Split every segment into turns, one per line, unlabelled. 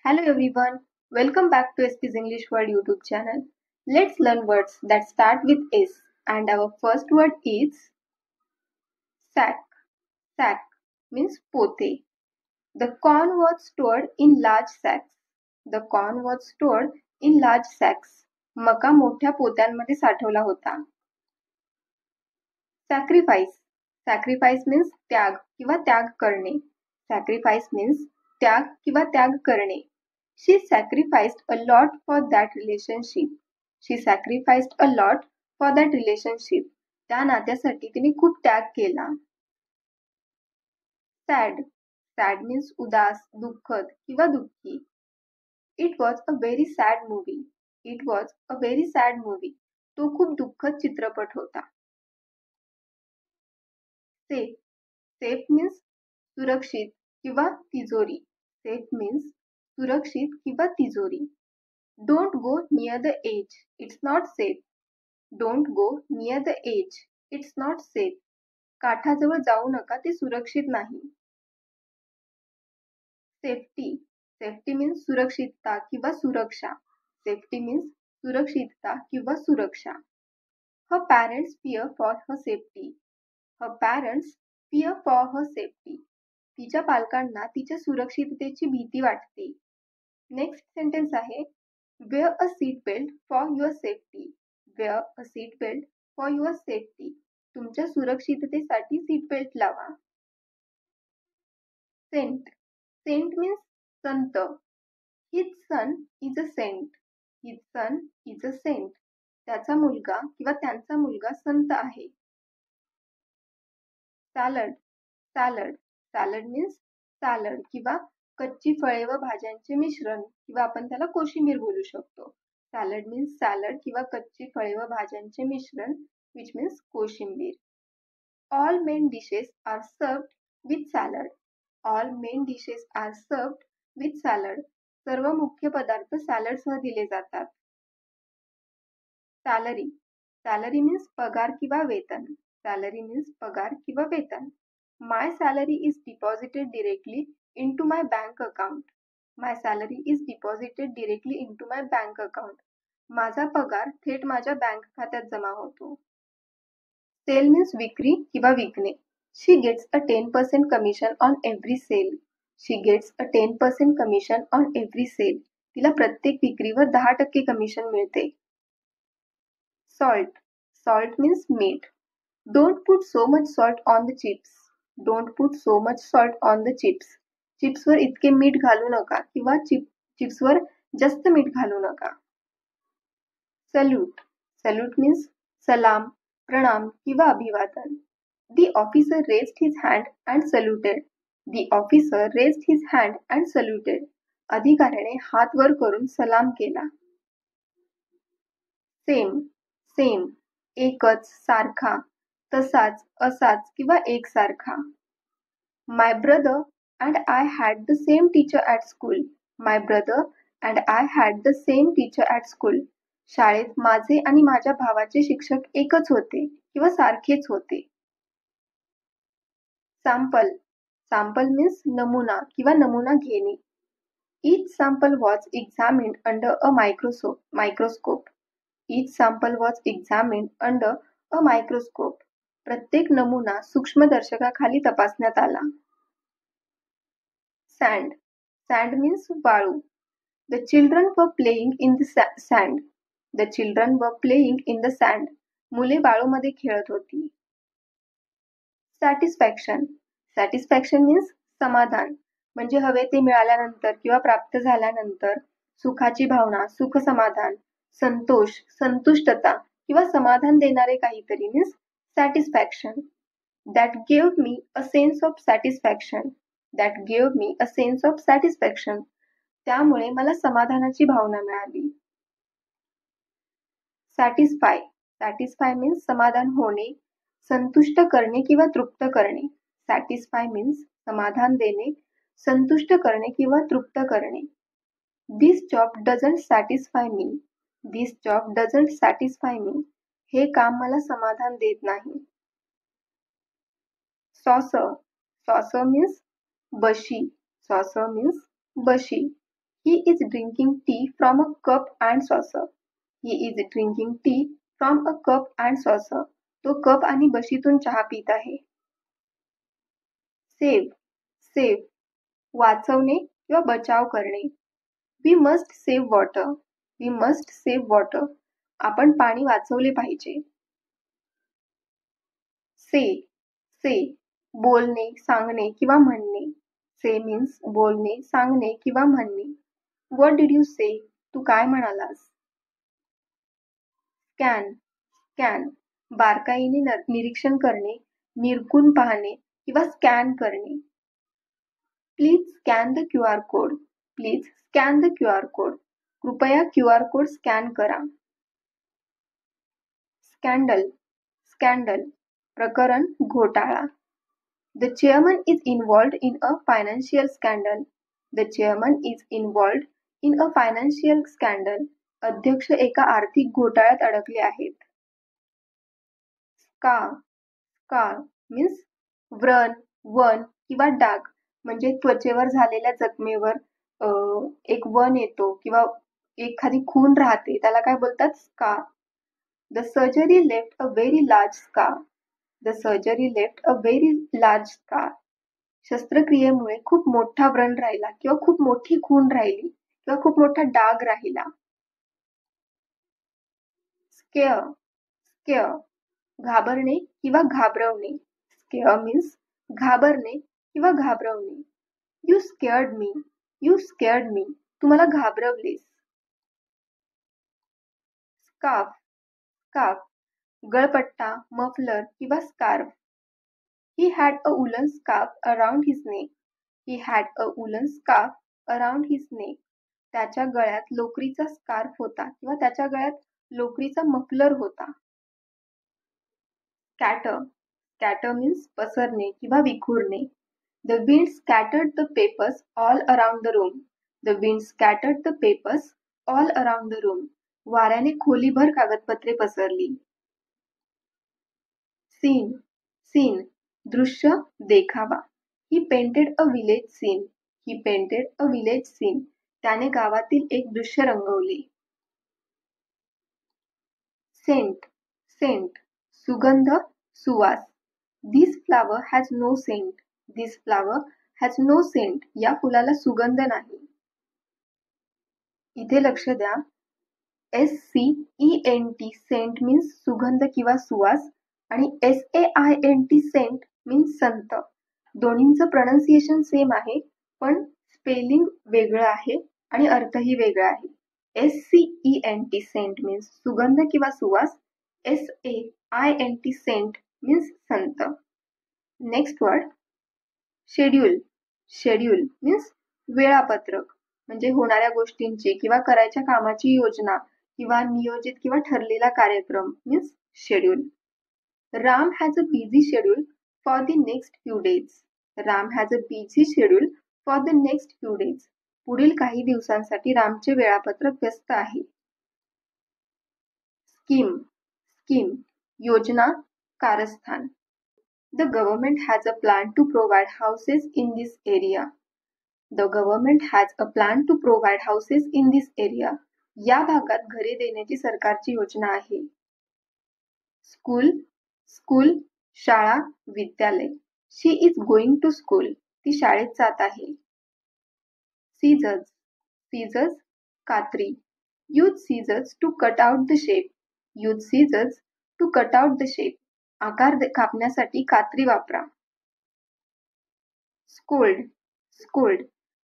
Hello everyone, welcome back to SP's English World YouTube channel. Let's learn words that start with S, and our first word is sack. Sack means pote. The corn was stored in large sacks. The corn was stored in large sacks. मका मोठ्या पोत्यांमध्ये साठवला होता. Sacrifice. Sacrifice means त्याग किंवा त्याग करणे. Sacrifice means त्याग किंवा त्याग करणे. She sacrificed a lot for that relationship. She sacrificed a lot for that relationship. त्या नात्यासाठी तिने खूप त्याग केला. Sad. Sad means उदास, दुःखद किंवा दुःखी. It was a very sad movie. It was a very sad movie. तो खूप दुःखद चित्रपट होता. Safe. Safe means सुरक्षित किंवा तिजोरी. Safe means सुरक्षित किंवा तिजोरी. Don't go near the edge. It's not safe. Don't go near the edge. It's not safe. काठाजवळ जाऊ नका, ते सुरक्षित नाही. Safety. Safety means सुरक्षितता किंवा सुरक्षा. Safety means सुरक्षितता किंवा सुरक्षा. Her parents fear for her safety. Her parents fear for her safety. तिच्या पालकांना तिच्या सुरक्षिततेची भीती वाटते. नेक्स्ट सेंटेन्स आहे wear a seat belt for your safety. Wear a seat belt for your safety. तुमच्या सुरक्षिततेसाठी सीट बेल्ट लावा. Saint. Saint means Sant. His son is a saint. His son is a saint. त्याचा मुलगा किंवा त्यांचा मुलगा संत आहे. Salad. Salad. Salad means salad किंवा कच्ची फळे व भाज्यांचे मिश्रण किंवा आपण त्याला कोशिंबीर बोलू शकतो. सॅलड मीन्स सॅलड किंवा कच्ची फळे व भाज्यांचे मिश्रण which means कोशिंबीर. All main dishes are served with salad. All main dishes are served with salad. सर्व मुख्य पदार्थ सॅलड सह दिले जातात. Salary. Salary means पगार किंवा वेतन. Salary means पगार किंवा वेतन. My salary is deposited directly into my bank account. My salary is deposited directly into my bank account. माझा पगार थेट माझ्या बँक खात्यात जमा होतो. Sale means विक्री किंवा विकणे. She gets a 10% commission on every sale. She gets a 10% commission on every sale. तिला प्रत्येक विक्रीवर 10% कमिशन मिळते. Salt. Salt means मीठ. Don't put so much salt on the chips. Don't put so much salt on the chips. चिप्सवर इतके मीठ घालू नका किंवा चिप्सवर जास्त मीठ घालू नका. Salute. Salute means सलाम, प्रणाम किंवा अभिवादन. The officer raised his hand and saluted. The officer raised his hand and saluted. अधिकाऱ्याने हात वर करून सलाम केला. Same. Same. एकच, सारखा, तसाच, असाच किंवा एकसारखा. My brother and I had the same teacher at school. My brother and I had the same teacher at school. शाळेत माझे आणि माझ्या भावाचे शिक्षक एकच होते किंवा सारखेच होते. Sample. Sample means नमुना किंवा नमुना घेणे. Each sample was examined under a microscope. Each sample was examined under a microscope. प्रत्येक नमुना सूक्ष्मदर्शकाखाली तपासण्यात आला. Sand. Sand means वाळू. The children were playing in the sand. The children were playing in the sand. मुले वाळूमध्ये खेळत होती. Satisfaction. Satisfaction means समाधान. म्हणजे हवे ते मिळाल्यानंतर किंवा प्राप्त झाल्यानंतर सुखाची भावना, सुख समाधान, संतोष, संतुष्टता किंवा समाधान देणारे काहीतरी means satisfaction. That gave me a sense of satisfaction. That gave me a sense of satisfaction. त्यामुळे मला समाधानाची भावना मिळाली. Satisfy. Satisfy means समाधान होणे, संतुष्ट करणे किंवा तृप्त करणे. Satisfy means समाधान देणे, संतुष्ट करणे किंवा तृप्त करणे. This job doesn't satisfy me. This job doesn't satisfy me. हे काम मला समाधान देत नाही. Saucer. Saucer means बशी. Saucer means बशी. He is drinking tea from a cup and saucer. He is drinking tea from a cup and saucer. तो cup आणि बशीतून चहा पित आहे. सेव्ह सेव्ह वाचवणे किंवा बचाव करणे. We must save water. We must save water. आपण पाणी वाचवले पाहिजे. से से बोलणे, सांगणे किंवा म्हणणे. से मीन्स बोलणे, सांगणे किंवा म्हणणे. व्हॉट डिड यू से? तू काय म्हणालास? स्कॅन स्कॅन बारकाईने निरीक्षण करणे, निरखून पाहणे किंवा स्कॅन करणे. Please scan the QR code. Please scan the QR code. कृपया QR कोड स्कॅन करा. स्कॅन्डल स्कॅन्डल प्रकरण, घोटाळा. The chairman is involved in a financial scandal. The chairman is involved in a financial scandal. अध्यक्ष एका आर्थिक घोटाळ्यात अडकले आहेत. Scar scar means व्रण, वन किंवा डाग. म्हणजे त्वचेवर झालेल्या जखमेवर एक वन येतो किंवा एखादी खून राहते, त्याला काय बोलतात? Scar. The surgery left a very large scar. The surgery left a very large scar. शस्त्रक्रियेमुळे खूप मोठा व्रण राहिला किंवा खूप मोठी खून राहिली किंवा खूप मोठा डाग राहिला. स्केअर स्केअर घाबरणे किंवा घाबरवणे. स्केअर मीन्स घाबरणे किंवा घाबरवणे. You scared me. You scared me. तू मला घाबरवलेस. स्कार्फ स्कार्फ गळपट्टा, मफलर किंवा scarf. He had a woolen scarf around his neck. He had a woolen scarf around his neck. त्याच्या गळ्यात लोकरीचा स्कार्फ होता किंवा त्याच्या गळ्यात लोकरीचा मफलर होता. Scatter scatter means पसरणे किंवा विखुरणे. The wind scattered the papers all around the room. The wind scattered the papers all around the room. वाऱ्याने खोलीभर कागदपत्रे पसरली. Scene scene दृश्य, देखावा. He painted a village scene. He painted a village scene. त्याने गावातील एक दृश्य रंगवले. Scent scent सुगंध, सुवास. This flower has no scent. This flower has no scent. या फुलाला सुगंध नाही. इथे लक्ष द्या. SCENT सेंट मीन्स सुगंध किंवा सुवास आणि SAINT सेंट मीन्स संत. दोन्हींचं प्रोनाउन्सिएशन सेम आहे, पण स्पेलिंग वेगळं आहे आणि अर्थही वेगळा आहे. SCENT सेंट मीन्स सुगंध किंवा सुवास. SAINT सेंट मीन्स संत. Next word schedule. Schedule means वेळापत्रक, म्हणजे होणाऱ्या गोष्टींची किंवा करायच्या कामाची योजना किंवा नियोजित किंवा ठरलेला कार्यक्रम means schedule. Ram has a busy schedule for the next few days. Ram has a busy schedule for the next few days. पुढील काही दिवसांसाठी रामचे वेळापत्रक व्यस्त आहे. स्कीम स्कीम योजना, कारस्थान. The government has a plan to provide houses in this area. The government has a plan to provide houses in this area. या भागात घरे देण्याची सरकारची योजना आहे. स्कूल स्कूल शाळा, विद्यालय. She is going to school. ती शाळेत जात आहे. Scissors scissors कात्री. Use scissors to cut out the shape. Use scissors to cut out the shape. आकार कापण्यासाठी कात्री वापरा. स्कोल्ड स्कोल्ड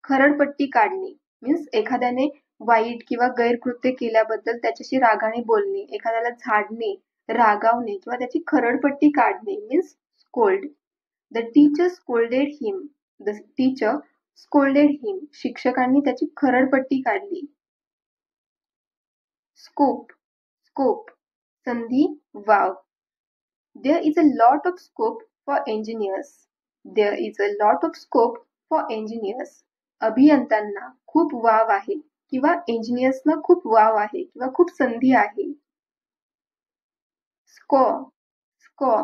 खरडपट्टी काढणे मीन्स एखाद्याने वाईट किंवा गैरकृत्य केल्याबद्दल त्याच्याशी रागाने बोलणे, एखाद्याला झाडणे, रागावणे किंवा त्याची खरडपट्टी काढणे means scold. The teacher scolded him. The teacher scolded him. शिक्षकांनी त्याची खरडपट्टी काढली. स्कोप स्कोप संधी, वाव. There is a lot of scope for engineers. There is a lot of scope for engineers. अभियंत्यांना खूप वाव आहे किंवा इंजिनियर्सना खूप वाव आहे किंवा खूप संधी आहे. स्कोर स्कोर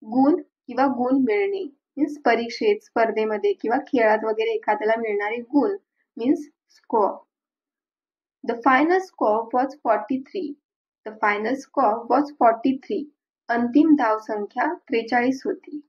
गुण किंवा गुण मिळणे मीन्स परीक्षेत, स्पर्धेमध्ये किंवा खेळात वगैरे एखाद्याला मिळणारे गुण means score. The final score was 43. The final score was 43. अंतिम धावसंख्या 43 होती.